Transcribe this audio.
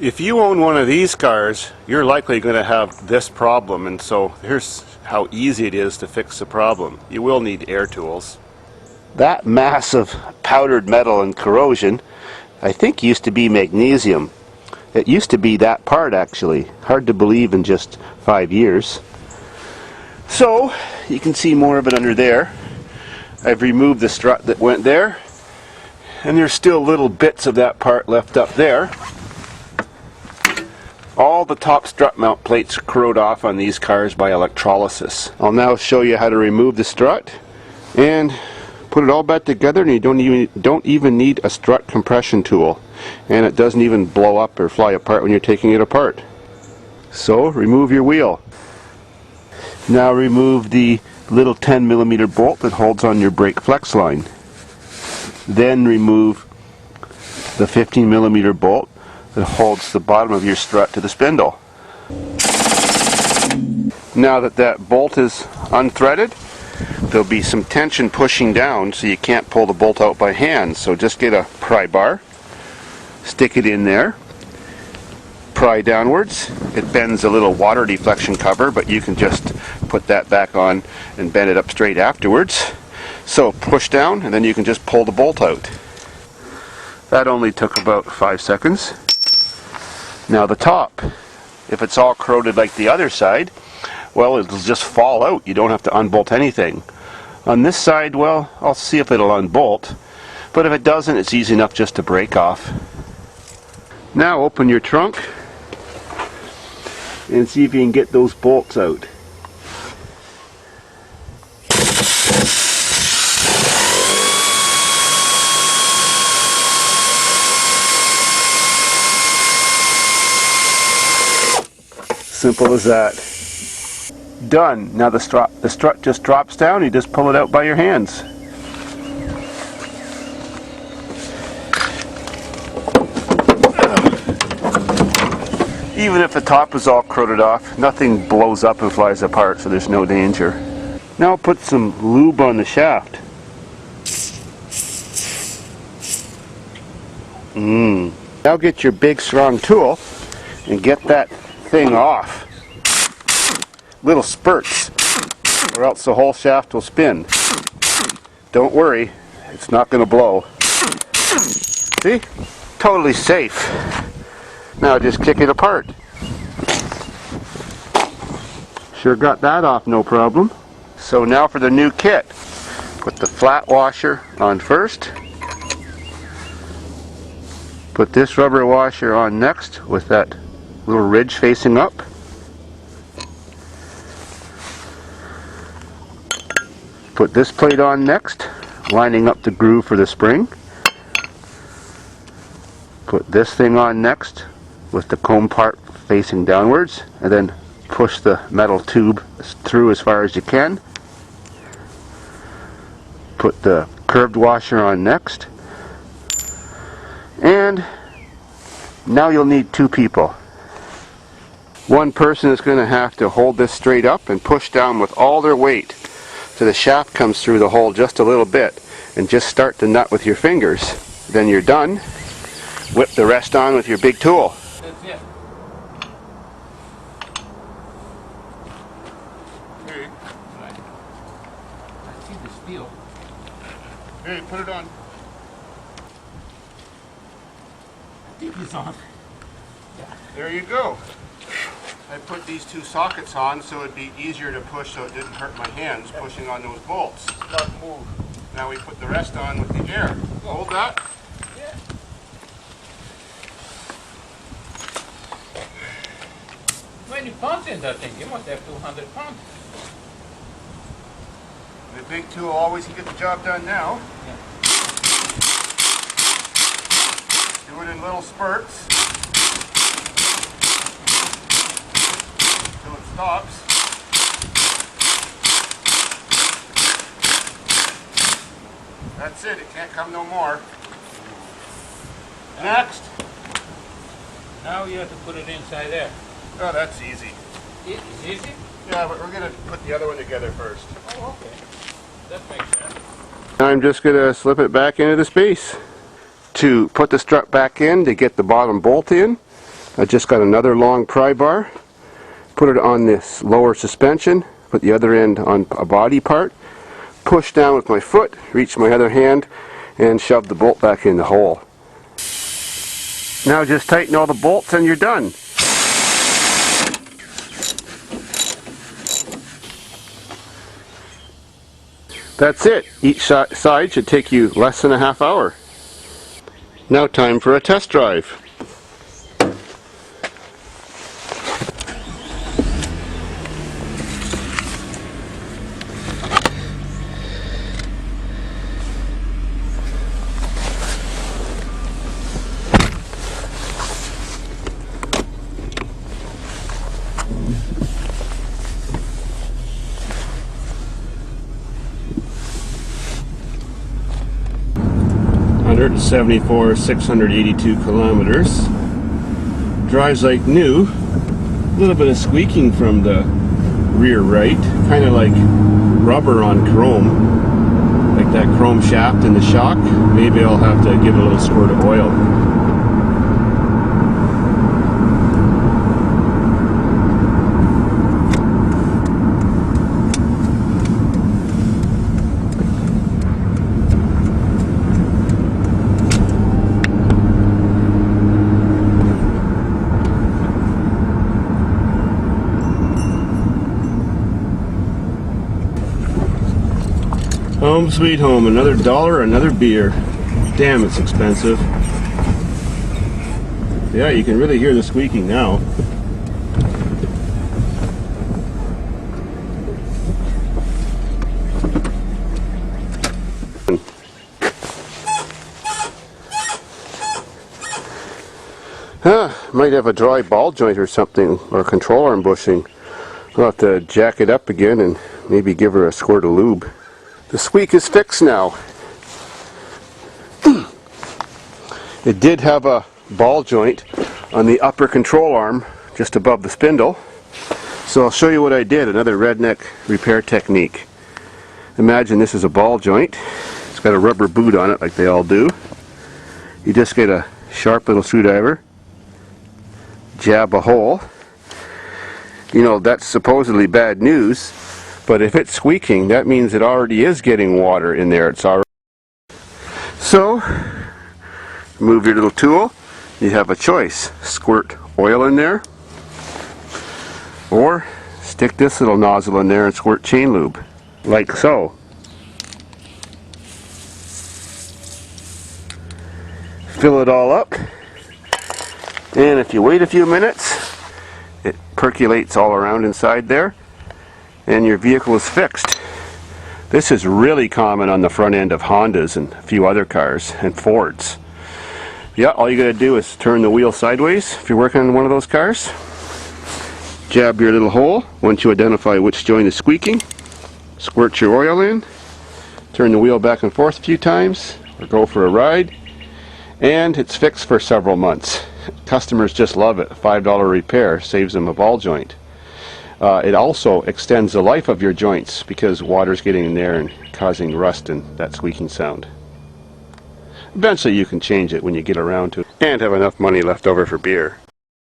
If you own one of these cars, you're likely going to have this problem, and so here's how easy it is to fix the problem. You will need air tools. That mass of powdered metal and corrosion, I think used to be magnesium. It used to be that part actually. Hard to believe in just 5 years. So, you can see more of it under there. I've removed the strut that went there, and there's still little bits of that part left up there. All the top strut mount plates corrode off on these cars by electrolysis. I'll now show you how to remove the strut and put it all back together, and you don't even need a strut compression tool, and it doesn't even blow up or fly apart when you're taking it apart. So remove your wheel. Now remove the little 10mm bolt that holds on your brake flex line. Then remove the 15mm bolt that holds the bottom of your strut to the spindle. Now that that bolt is unthreaded, there'll be some tension pushing down, so you can't pull the bolt out by hand. So just get a pry bar, stick it in there, pry downwards. It bends a little water deflection cover, but you can just put that back on and bend it up straight afterwards. So push down, and then you can just pull the bolt out. That only took about 5 seconds. Now the top, if it's all corroded like the other side, well, it'll just fall out. You don't have to unbolt anything. On this side, well, I'll see if it'll unbolt, but if it doesn't, it's easy enough just to break off. Now open your trunk and see if you can get those bolts out. Simple as that. Done. Now the strut just drops down. You just pull it out by your hands. Even if the top is all corroded off, nothing blows up and flies apart, so there's no danger. Now put some lube on the shaft. Now get your big strong tool and get that thing off. Little spurts, or else the whole shaft will spin. Don't worry, it's not going to blow. See? Totally safe. Now just kick it apart. Sure got that off no problem. So now for the new kit. Put the flat washer on first. Put this rubber washer on next with that little ridge facing up. Put this plate on next, lining up the groove for the spring. Put this thing on next with the comb part facing downwards, and then push the metal tube through as far as you can. Put the curved washer on next. And now you'll need 2 people. One person is going to have to hold this straight up and push down with all their weight so the shaft comes through the hole just a little bit, and just start the nut with your fingers. Then you're done. Whip the rest on with your big tool. That's it. Hey. Right. I see the steel. Hey, put it on. I think it's on. Yeah. There you go. I put these 2 sockets on so it'd be easier to push, so it didn't hurt my hands pushing on those bolts. Not move. Now we put the rest on with the air. Hold that. Yeah. How many pounds in that thing? You must have 200 pounds. The big tool always can get the job done now. Yeah. Do it in little spurts until it stops. That's it. It can't come no more. Next. Now you have to put it inside there. Oh, that's easy. It's easy? Yeah, but we're going to put the other one together first. Oh, okay. That makes sense. I'm just going to slip it back into the space. To put the strut back in, to get the bottom bolt in, I just got another long pry bar, put it on this lower suspension, put the other end on a body part, push down with my foot, reach my other hand, and shove the bolt back in the hole. Now just tighten all the bolts and you're done. That's it. Each side should take you less than a half hour. Now time for a test drive. $174, 682 kilometers. Drives like new. A little bit of squeaking from the rear right, kind of like rubber on chrome, like that chrome shaft in the shock. Maybe I'll have to give it a little squirt of oil. Home sweet home, another dollar, another beer. Damn, it's expensive. Yeah, you can really hear the squeaking now. Might have a dry ball joint or something, or control arm bushing. I'll have to jack it up again and maybe give her a squirt of lube. The squeak is fixed now. It did have a ball joint on the upper control arm just above the spindle. So I'll show you what I did, another redneck repair technique. Imagine this is a ball joint. It's got a rubber boot on it like they all do. You just get a sharp little screwdriver, jab a hole. You know, that's supposedly bad news. But if it's squeaking, that means it already is getting water in there. It's already. So, move your little tool. You have a choice. Squirt oil in there, or stick this little nozzle in there and squirt chain lube, like so. Fill it all up, and if you wait a few minutes, it percolates all around inside there, and your vehicle is fixed. This is really common on the front end of Hondas and a few other cars, and Fords. Yeah, all you gotta do is turn the wheel sideways if you're working on one of those cars. Jab your little hole. Once you identify which joint is squeaking, squirt your oil in, turn the wheel back and forth a few times, or go for a ride, and it's fixed for several months. Customers just love it. $5 repair saves them a ball joint. It also extends the life of your joints because water's getting in there and causing rust and that squeaking sound. Eventually you can change it when you get around to it and have enough money left over for beer.